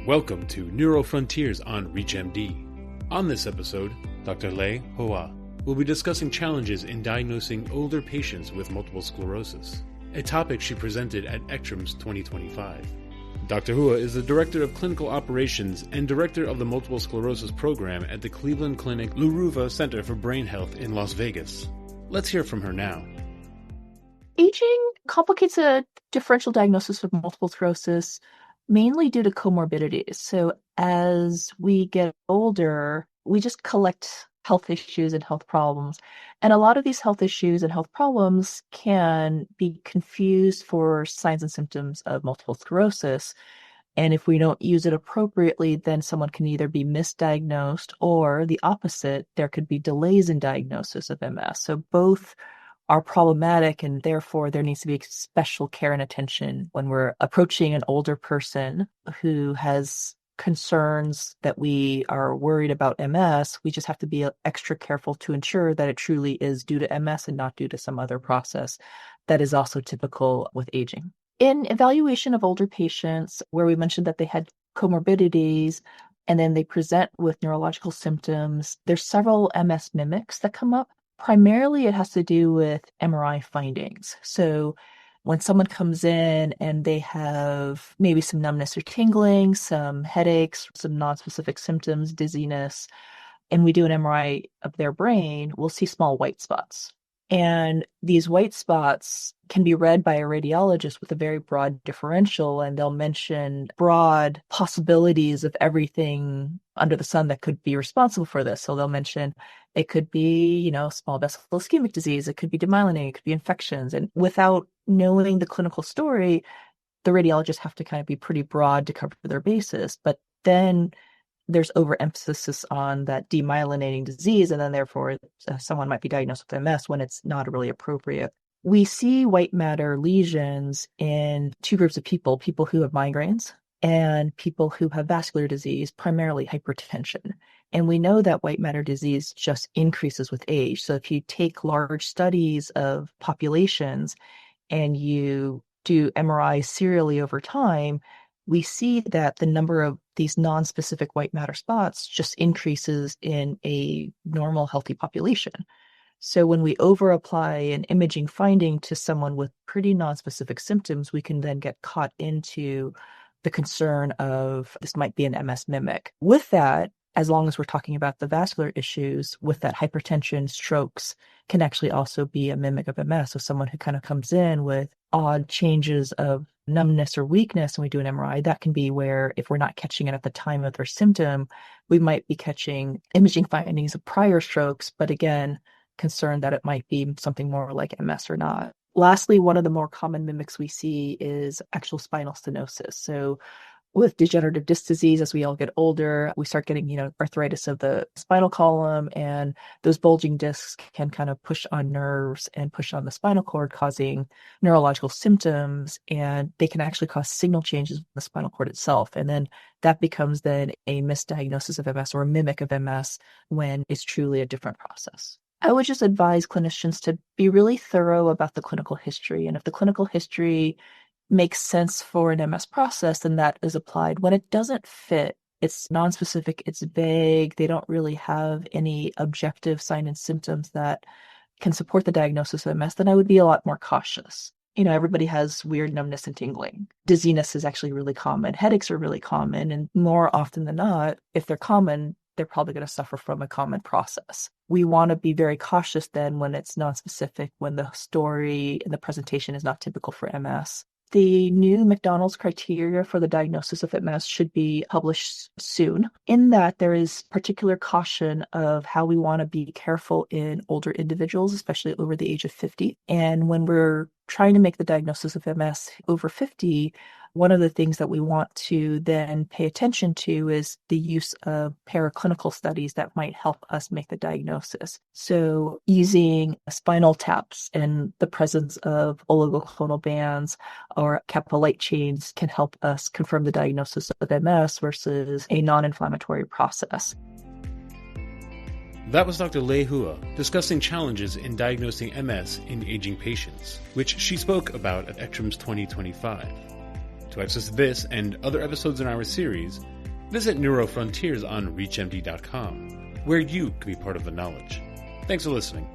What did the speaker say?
Welcome to Neuro Frontiers on ReachMD. On this episode, Dr. Lei Hoa will be discussing challenges in diagnosing older patients with multiple sclerosis, a topic she presented at ECTRIMS 2025. Dr. Hoa is the Director of Clinical Operations and Director of the Multiple Sclerosis Program at the Cleveland Clinic Ruvo Center for Brain Health in Las Vegas. Let's hear from her now. Aging complicates a differential diagnosis of multiple sclerosis mainly due to comorbidities. So as we get older, we just collect health issues and health problems. And a lot of these health issues and health problems can be confused for signs and symptoms of multiple sclerosis. And if we don't use it appropriately, then someone can either be misdiagnosed or the opposite, there could be delays in diagnosis of MS. So both are problematic, and therefore there needs to be special care and attention when we're approaching an older person who has concerns that we are worried about MS. We just have to be extra careful to ensure that it truly is due to MS and not due to some other process that is also typical with aging. In evaluation of older patients, where we mentioned that they had comorbidities and then they present with neurological symptoms, there's several MS mimics that come up. Primarily, it has to do with MRI findings. So when someone comes in and they have maybe some numbness or tingling, some headaches, some nonspecific symptoms, dizziness, and we do an MRI of their brain, we'll see small white spots. And these white spots can be read by a radiologist with a very broad differential, and they'll mention broad possibilities of everything under the sun that could be responsible for this. So they'll mention it could be, small vessel ischemic disease, it could be demyelinating, it could be infections. And without knowing the clinical story, the radiologists have to kind of be pretty broad to cover their bases. But then there's overemphasis on that demyelinating disease, and then therefore someone might be diagnosed with MS when it's not really appropriate. We see white matter lesions in two groups of people who have migraines and people who have vascular disease, primarily hypertension. And we know that white matter disease just increases with age. So if you take large studies of populations and you do MRI serially over time, we see that the number of these non-specific white matter spots just increases in a normal, healthy population. So when we over-apply an imaging finding to someone with pretty non-specific symptoms, we can then get caught into the concern of this might be an MS mimic. With that, as long as we're talking about the vascular issues, with that hypertension, strokes can actually also be a mimic of MS. So someone who kind of comes in with odd changes of numbness or weakness and we do an MRI, that can be where if we're not catching it at the time of their symptom, we might be catching imaging findings of prior strokes, but again, concerned that it might be something more like MS or not. Lastly, one of the more common mimics we see is actual spinal stenosis. So with degenerative disc disease, as we all get older, we start getting, arthritis of the spinal column, and those bulging discs can kind of push on nerves and push on the spinal cord, causing neurological symptoms, and they can actually cause signal changes in the spinal cord itself. And then that becomes then a misdiagnosis of MS or a mimic of MS when it's truly a different process. I would just advise clinicians to be really thorough about the clinical history. And if the clinical history makes sense for an MS process, then that is applied. When it doesn't fit, it's nonspecific, it's vague, they don't really have any objective sign and symptoms that can support the diagnosis of MS, then I would be a lot more cautious. Everybody has weird numbness and tingling. Dizziness is actually really common. Headaches are really common. And more often than not, if they're common, they're probably going to suffer from a common process. We want to be very cautious then when it's nonspecific, when the story and the presentation is not typical for MS. The new McDonald's criteria for the diagnosis of MS should be published soon. In that, there is particular caution of how we want to be careful in older individuals, especially over the age of 50. And when we're trying to make the diagnosis of MS over 50, one of the things that we want to then pay attention to is the use of paraclinical studies that might help us make the diagnosis. So using spinal taps and the presence of oligoclonal bands or kappa light chains can help us confirm the diagnosis of MS versus a non-inflammatory process. That was Dr. Lei Hoa discussing challenges in diagnosing MS in aging patients, which she spoke about at ECTRIMS 2025. To access this and other episodes in our series, visit NeuroFrontiers on ReachMD.com, where you can be part of the knowledge. Thanks for listening.